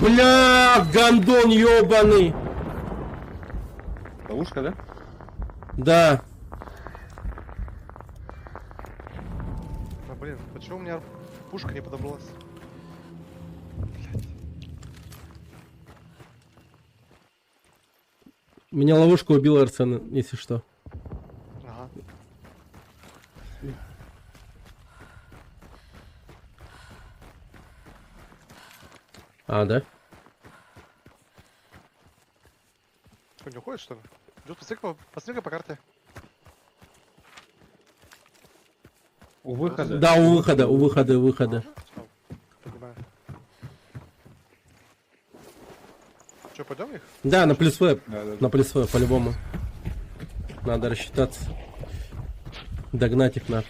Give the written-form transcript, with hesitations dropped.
Бля, гандон ёбаный. Ловушка, да? Да. А, блин, почему у меня пушка не подобралась? Меня ловушка убила, Арсен, если что. Ага. А, да? Что, не уходит, что ли? Идёт, посмотри по карте. У выхода. Да, у выхода, у выхода. Всё, понимаю. Че, пойдем их? Да, на плюс веб. Да, да, да. На плюс веб, по-любому. Надо рассчитаться. Догнать их нахуй.